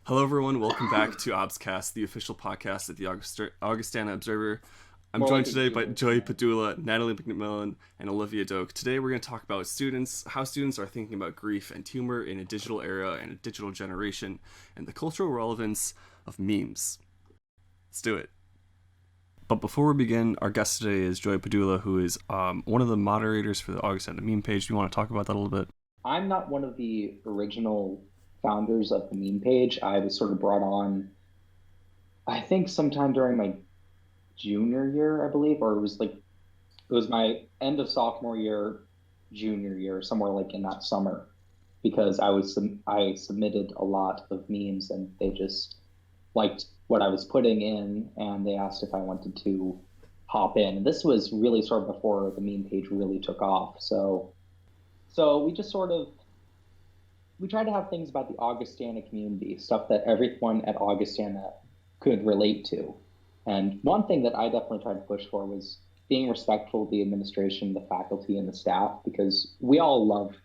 Hello, everyone. Welcome back to OBScast, the official podcast at the Augustana Observer. I'm More joined like a today by Google Joey Doc. Padula, Natalie McMillan, and Olivia Doak. Today, we're going to talk about how students are thinking about grief and humor in a digital era and a digital generation, and the cultural relevance of memes. Let's do it. But before we begin, our guest today is Joey Padula, who is one of the moderators for the Augustana Meme page. Do you want to talk about that a little bit? I'm not one of the original founders of the meme page. I was sort of brought on, I think, sometime during my junior year, I believe, or it was my end of sophomore year, junior year, somewhere like in that summer, because I submitted a lot of memes and they just liked what I was putting in and they asked if I wanted to hop in. And this was really sort of before the meme page really took off. So we just sort of we try to have things about the Augustana community, stuff that everyone at Augustana could relate to. And one thing that I definitely tried to push for was being respectful of the administration, the faculty, and the staff, because we all love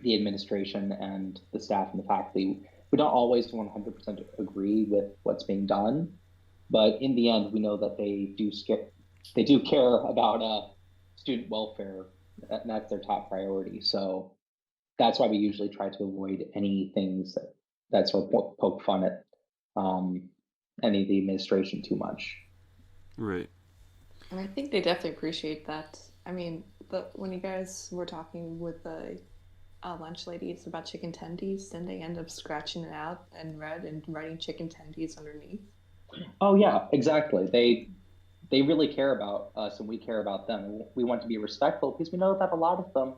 the administration and the staff and the faculty. We don't always 100% agree with what's being done, but in the end, we know that they do care about student welfare, and that's their top priority. So that's why we usually try to avoid any things that sort of poke fun at um, any of the administration too much. Right. And I think they definitely appreciate that. I mean, when you guys were talking with the lunch ladies about chicken tendies, then they end up scratching it out in red and writing chicken tendies underneath. Oh yeah, exactly. They really care about us, and we care about them. And we want to be respectful because we know that a lot of them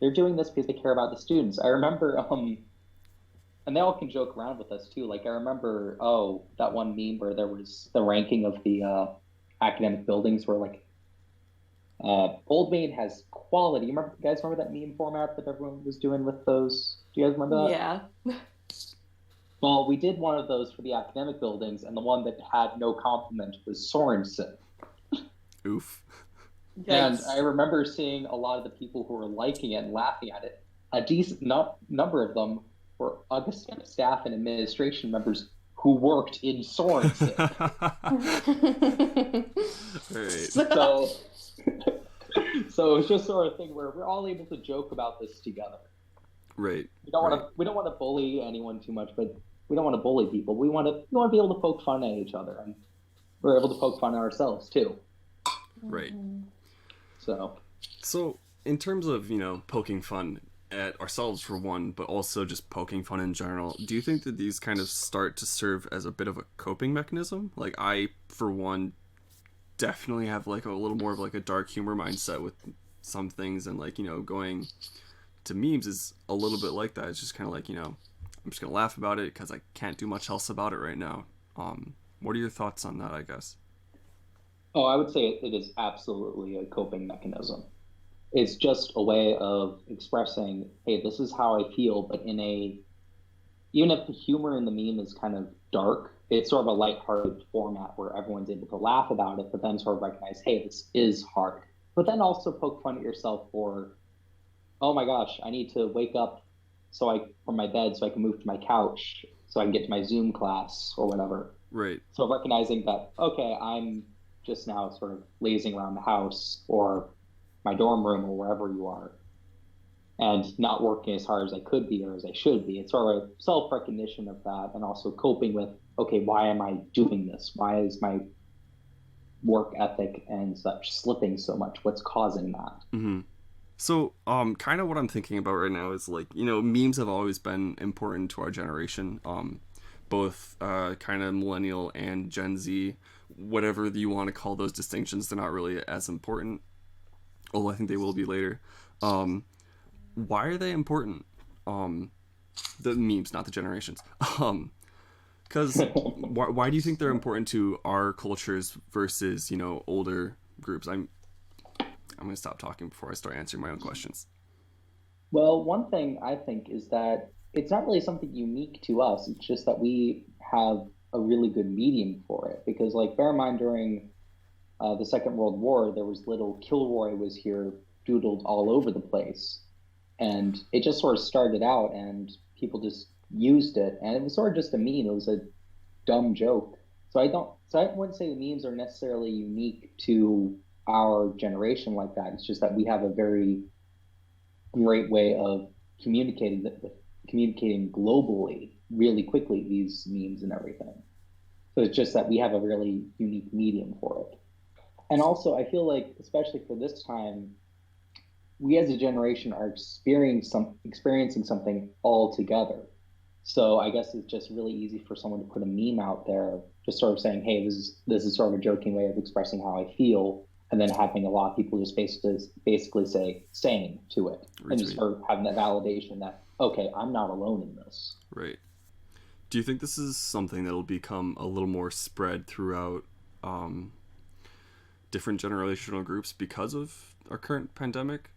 they're doing this because they care about the students. I remember, and they all can joke around with us too. Like I remember, that one meme where there was the ranking of the academic buildings where like Old Maid has quality. You guys remember that meme format that everyone was doing with those? Do you guys remember that? Yeah. Well, we did one of those for the academic buildings, and the one that had no compliment was Sorensen. Oof. And I Yikes. remember seeing a lot of the people who were liking it and laughing at it. A decent number of them were Augustana staff and administration members who worked in Sorensen. Right. So, so it's just sort of thing where we're all able to joke about this together. Right. We don't want to bully anyone too much, but we don't want to bully people. We want to be able to poke fun at each other, and we're able to poke fun at ourselves too. Right. So In terms of, poking fun at ourselves for one, but also just poking fun in general, do you think that these kind of start to serve as a bit of a coping mechanism? Like, I, for one, definitely have, like, a little more of, like, a dark humor mindset with some things, and, like, going to memes is a little bit like that. It's just kind of like, I'm just going to laugh about it because I can't do much else about it right now. What are your thoughts on that, I guess? Oh, I would say it is absolutely a coping mechanism. It's just a way of expressing, hey, this is how I feel, but even if the humor in the meme is kind of dark, it's sort of a lighthearted format where everyone's able to laugh about it, but then sort of recognize, hey, this is hard. But then also poke fun at yourself for, oh my gosh, I need to wake up from my bed so I can move to my couch so I can get to my Zoom class or whatever. Right. So recognizing that, okay, I'm just now sort of lazing around the house or my dorm room or wherever you are and not working as hard as I could be or as I should be. It's sort of a self-recognition of that and also coping with, okay, why am I doing this? Why is my work ethic and such slipping so much? What's causing that? Mm-hmm. So, kind of what I'm thinking about right now is like, memes have always been important to our generation. Both kind of millennial and Gen Z, whatever you want to call those distinctions, they're not really as important. Although I think they will be later. Why are they important? The memes, not the generations. Because why do you think they're important to our cultures versus older groups? I'm gonna stop talking before I start answering my own questions. Well, one thing I think is that it's not really something unique to us. It's just that we have a really good medium for it. Because, like, bear in mind, during the Second World War, there was little Kilroy was here doodled all over the place. And it just sort of started out, and people just used it, and it was sort of just a meme. It was a dumb joke. So I wouldn't say the memes are necessarily unique to our generation like that. It's just that we have a very great way of communicating globally really quickly, these memes and everything. So it's just that we have a really unique medium for it. And also, I feel like, especially for this time, we as a generation are experiencing something all together. So I guess it's just really easy for someone to put a meme out there, just sort of saying, "Hey, this is sort of a joking way of expressing how I feel," and then having a lot of people just basically say "same" to it, and just Retweet. sort of having that validation that, okay, I'm not alone in this. Right. Do you think this is something that'll become a little more spread throughout different generational groups because of our current pandemic?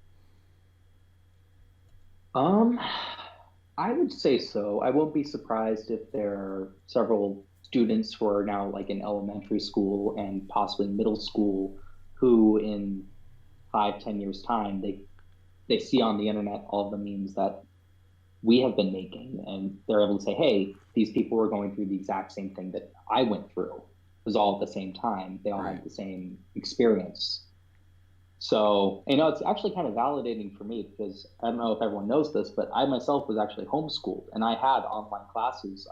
Um, I would say so. I won't be surprised if there are several students who are now like in elementary school and possibly middle school who in 5, 10 years time they see on the internet all of the memes that we have been making, and they're able to say, hey, these people were going through the exact same thing that I went through. It was all at the same time. They all Right. had the same experience. So, it's actually kind of validating for me because I don't know if everyone knows this, but I myself was actually homeschooled and I had online classes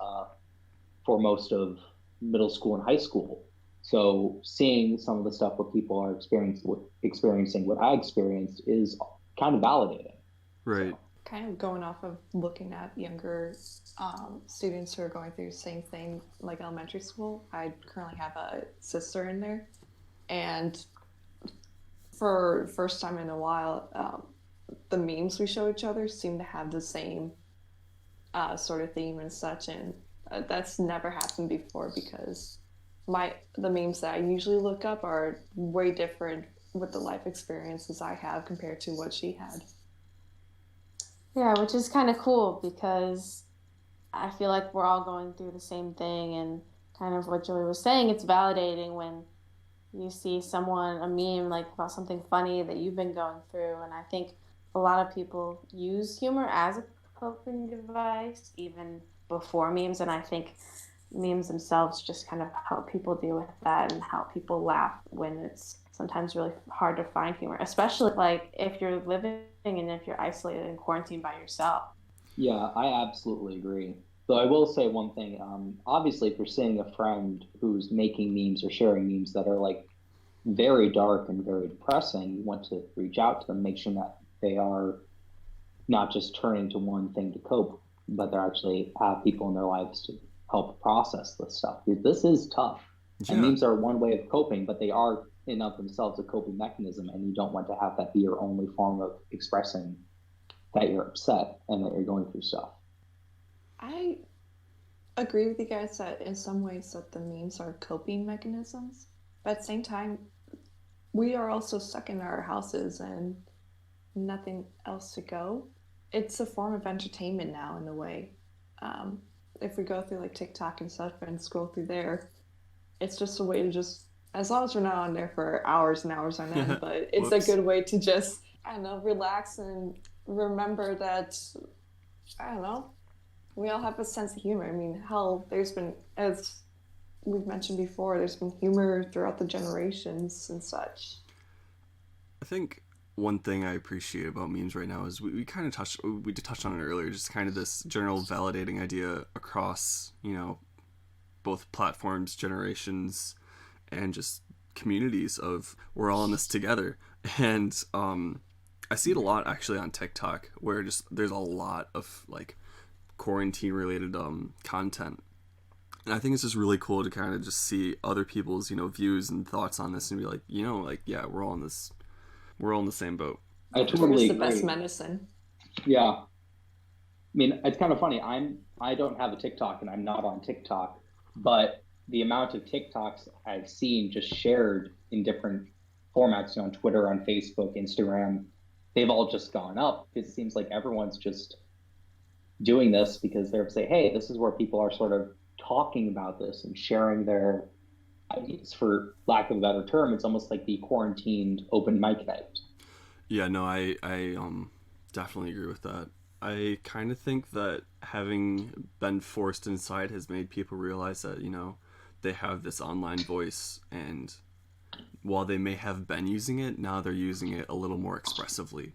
for most of middle school and high school. So, seeing some of the stuff where people are experiencing what I experienced is kind of validating. Right. So, Kind of going off of looking at younger students who are going through the same thing like elementary school. I currently have a sister in there, and for first time in a while, the memes we show each other seem to have the same sort of theme and such, and that's never happened before because the memes that I usually look up are way different with the life experiences I have compared to what she had. Yeah, which is kind of cool because I feel like we're all going through the same thing, and kind of what Joey was saying, it's validating when you see a meme like about something funny that you've been going through. And I think a lot of people use humor as a coping device even before memes, and I think memes themselves just kind of help people deal with that and help people laugh when it's sometimes really hard to find humor, especially like if you're living and if you're isolated and quarantined by yourself. yeah, I absolutely agree. Though I will say one thing. Obviously, if you're seeing a friend who's making memes or sharing memes that are like very dark and very depressing, you want to reach out to them, make sure that they are not just turning to one thing to cope, but they actually have people in their lives to help process this stuff. This is tough. And Yeah. memes are one way of coping, but they are in of themselves a coping mechanism, and you don't want to have that be your only form of expressing that you're upset and that you're going through stuff. I agree with you guys that in some ways that the memes are coping mechanisms, but at the same time, we are also stuck in our houses and nothing else to go. It's a form of entertainment now in a way. If we go through like TikTok and stuff and scroll through there, it's just a way to just, as long as we're not on there for hours and hours on end, but it's a good way to just, I don't know, relax and remember that, I don't know, we all have a sense of humor. I mean, hell, there's been, as we've mentioned before, there's been humor throughout the generations and such. I think one thing I appreciate about memes right now is we kind of we touched on it earlier, just kind of this general validating idea across, both platforms, generations, and just communities of we're all in this together. And I see it a lot actually on TikTok, where just there's a lot of like quarantine related content. And I think it's just really cool to kind of just see other people's, views and thoughts on this and be like, yeah, we're all in the same boat. I totally the agree. best medicine. Yeah. I mean, it's kind of funny. I don't have a TikTok and I'm not on TikTok, but the amount of TikToks I've seen just shared in different formats, on Twitter, on Facebook, Instagram, they've all just gone up. It seems like everyone's just doing this because they're saying, hey, this is where people are sort of talking about this and sharing their ideas, for lack of a better term. It's almost like the quarantined open mic night. Yeah, no, I definitely agree with that. I kind of think that having been forced inside has made people realize that, you know, they have this online voice, and while they may have been using it, now they're using it a little more expressively,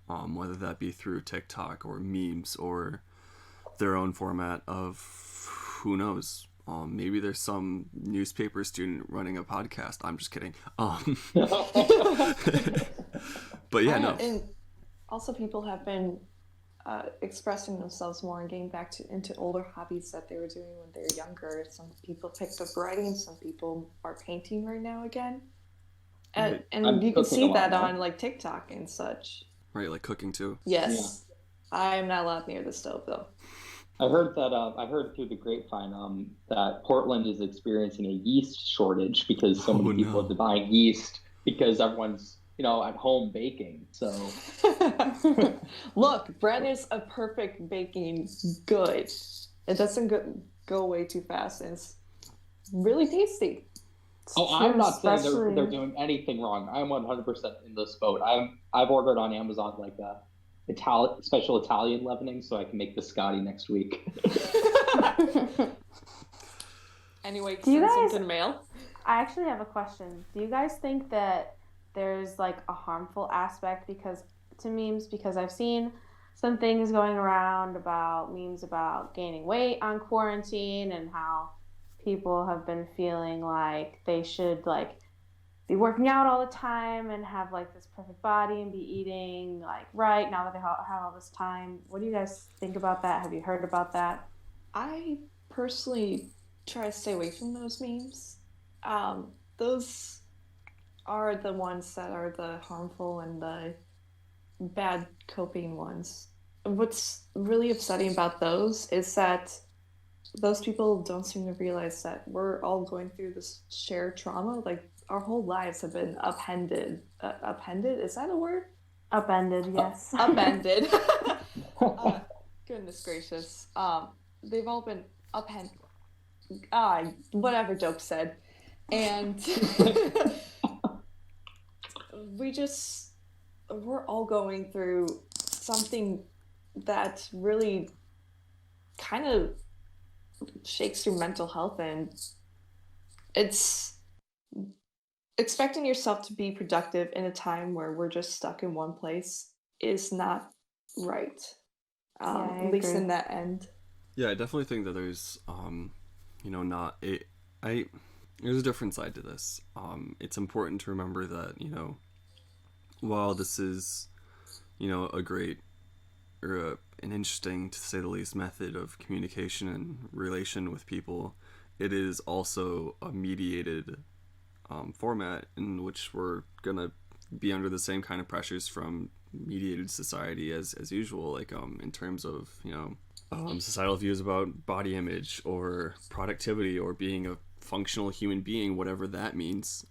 whether that be through TikTok or memes or their own format of, who knows, maybe there's some newspaper student running a podcast. I'm just kidding. But yeah, no. And also, people have been expressing themselves more and getting back into older hobbies that they were doing when they were younger. Some people picked up writing, some people are painting right now again. And you can see that on like TikTok and such. Right, like cooking too. Yes. Yeah. I'm not allowed near the stove though. I heard that. I heard through the grapevine that Portland is experiencing a yeast shortage because so many people have been buying yeast because everyone's, you know, at home baking. So look, bread is a perfect baking good. It doesn't go away too fast, and it's really tasty. I'm not saying they're doing anything wrong. I'm 100% in this boat. I've ordered on Amazon like a special Italian leavening so I can make biscotti next week. Anyway, send something in mail. I actually have a question. Do you guys think that there's like a harmful aspect to memes? Because I've seen some things going around about memes about gaining weight on quarantine and how people have been feeling like they should like be working out all the time and have like this perfect body and be eating like right now that they have all this time. What do you guys think about that? Have you heard about that? I personally try to stay away from those memes. Those are the ones that are the harmful and the bad coping ones. What's really upsetting about those is that those people don't seem to realize that we're all going through this shared trauma. Like, our whole lives have been upended. Upended? Is that a word? Upended, yes. Upended. Goodness gracious. They've all been upended. Whatever Dope said. And we're all going through something that really kind of shakes your mental health, and it's expecting yourself to be productive in a time where we're just stuck in one place is not right. At least in that end. Yeah, I definitely think that there's there's a different side to this. It's important to remember that, you know, while this is, you know, a great or an interesting, to say the least, method of communication and relation with people, it is also a mediated format in which we're gonna be under the same kind of pressures from mediated society as usual, like in terms of, you know, societal views about body image or productivity or being a functional human being, whatever that means.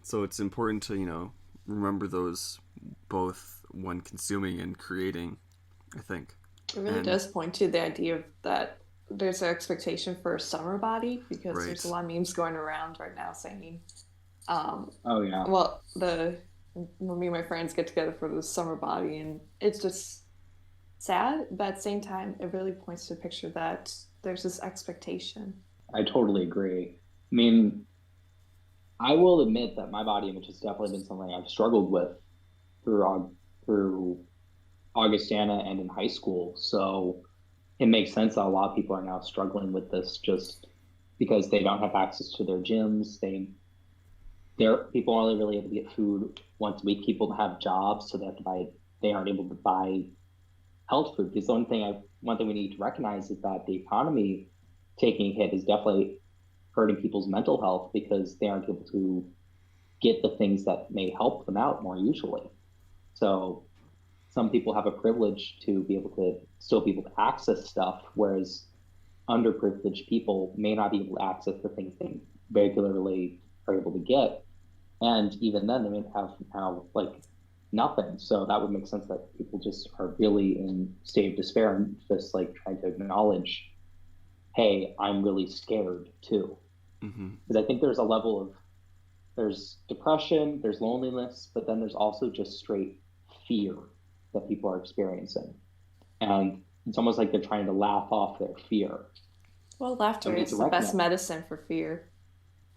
So it's important to, you know, remember those both when consuming and creating, I think. It really does point to the idea that there's an expectation for a summer body, because there's a lot of memes going around right now saying, well, when me and my friends get together for the summer body, and it's just sad, but at the same time, it really points to a picture that there's this expectation. I totally agree. I mean, I will admit that my body image has definitely been something I've struggled with through Augustana and in high school. So it makes sense that a lot of people are now struggling with this just because they don't have access to their gyms. People are only really able to get food once a week. People have jobs, so they aren't able to buy health food. Because one thing we need to recognize is that the economy taking a hit is definitely hurting people's mental health, because they aren't able to get the things that may help them out more usually. So some people have a privilege to still be able to access stuff, whereas underprivileged people may not be able to access the things they regularly are able to get. And even then, they may have now like nothing. So that would make sense that people just are really in a state of despair and just like trying to acknowledge, hey, I'm really scared too. Because I think there's a level of, there's depression, there's loneliness, but then there's also just straight fear that people are experiencing. And it's almost like they're trying to laugh off their fear. Well, laughter I mean, is to the best recognize medicine for fear,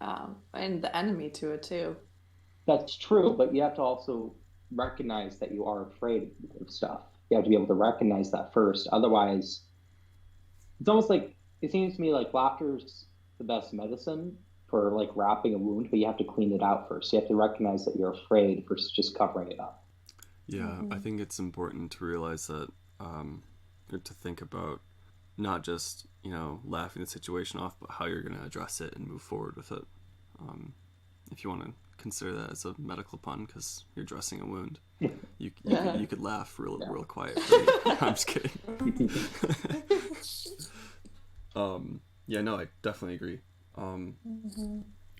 and the enemy to it too. that's true, but you have to also recognize that you are afraid of stuff. You have to be able to recognize that first. Otherwise, it's almost like it seems to me like laughter's the best medicine for like wrapping a wound, but you have to clean it out first. You have to recognize that you're afraid versus just covering it up. Yeah, I think it's important to realize that, or to think about not just, laughing the situation off, but how you're going to address it and move forward with it. If you want to consider that as a medical pun, because you're dressing a wound, you could laugh real quiet. I'm just kidding. Yeah, no, I definitely agree.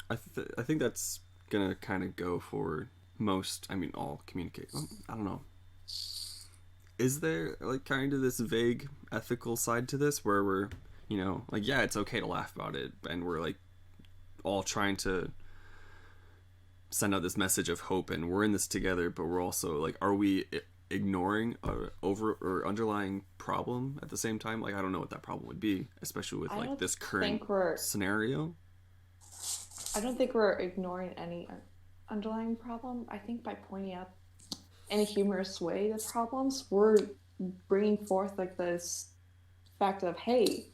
I think that's gonna kind of go for all communicate. I don't know. Is there like kind of this vague ethical side to this where we're, yeah, it's okay to laugh about it, and we're like all trying to send out this message of hope, and we're in this together, but we're also like, are we ignoring a over or underlying problem at the same time? Like, I don't know what that problem would be, especially with like this current scenario. I don't think we're ignoring any underlying problem. I think by pointing out in a humorous way the problems, we're bringing forth like this fact of, hey,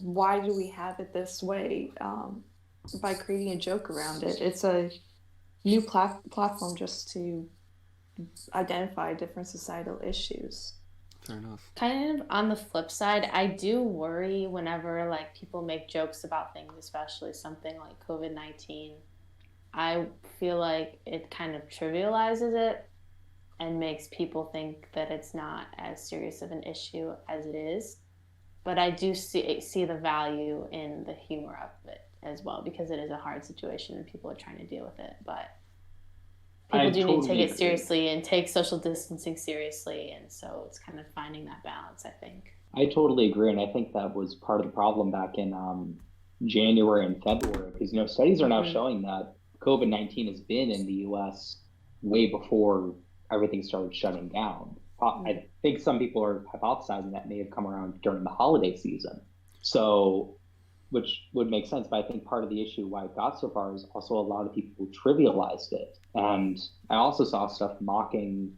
why do we have it this way? By creating a joke around it. It's a new platform just to identify different societal issues. Fair enough. Kind of on the flip side, I do worry whenever like people make jokes about things, especially something like COVID-19. I feel like it kind of trivializes it and makes people think that it's not as serious of an issue as it is. But I do see the value in the humor of it as well, because it is a hard situation and people are trying to deal with it. But people do need to take it seriously and take social distancing seriously. And so it's kind of finding that balance, I think. I totally agree. And I think that was part of the problem back in January and February, because, studies are now showing that COVID-19 has been in the U.S. way before everything started shutting down. I think some people are hypothesizing that may have come around during the holiday season. So, which would make sense. But I think part of the issue why it got so far is also a lot of people trivialized it. And I also saw stuff mocking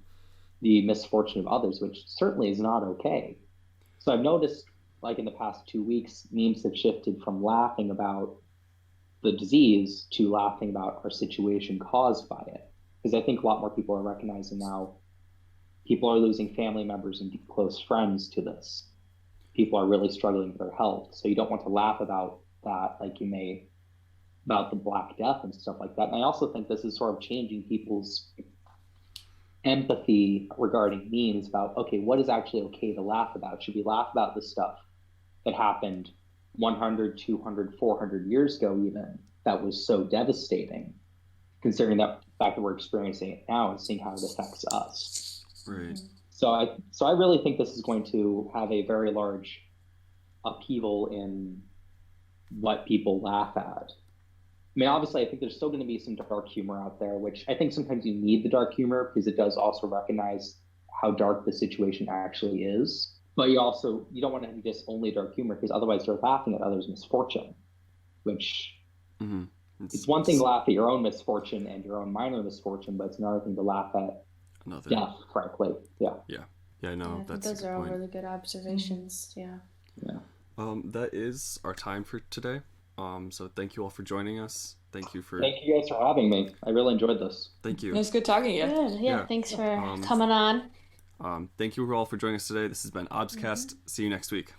the misfortune of others, which certainly is not okay. So I've noticed, like in the past 2 weeks, memes have shifted from laughing about the disease to laughing about our situation caused by it. Because I think a lot more people are recognizing now people are losing family members and close friends to this. People are really struggling with their health. So you don't want to laugh about that like you may about the Black Death and stuff like that. And I also think this is sort of changing people's empathy regarding memes about, okay, what is actually okay to laugh about? Should we laugh about the stuff that happened 100, 200, 400 years ago even that was so devastating, considering that the fact that we're experiencing it now and seeing how it affects us. Right. So I really think this is going to have a very large upheaval in what people laugh at. I mean, obviously, I think there's still going to be some dark humor out there, which I think sometimes you need the dark humor because it does also recognize how dark the situation actually is. But you don't want to be just only dark humor, because otherwise you're laughing at others' misfortune, which it's one thing to laugh at your own misfortune and your own minor misfortune, but it's another thing to laugh at death, frankly. Yeah. No, that's those are all really good observations. Yeah. That is our time for today. So thank you all for joining us. Thank you guys for having me. I really enjoyed this. Thank you. It was good talking to you. Good. Yeah. Thanks for coming on. Thank you all for joining us today. This has been OBScast. See you next week.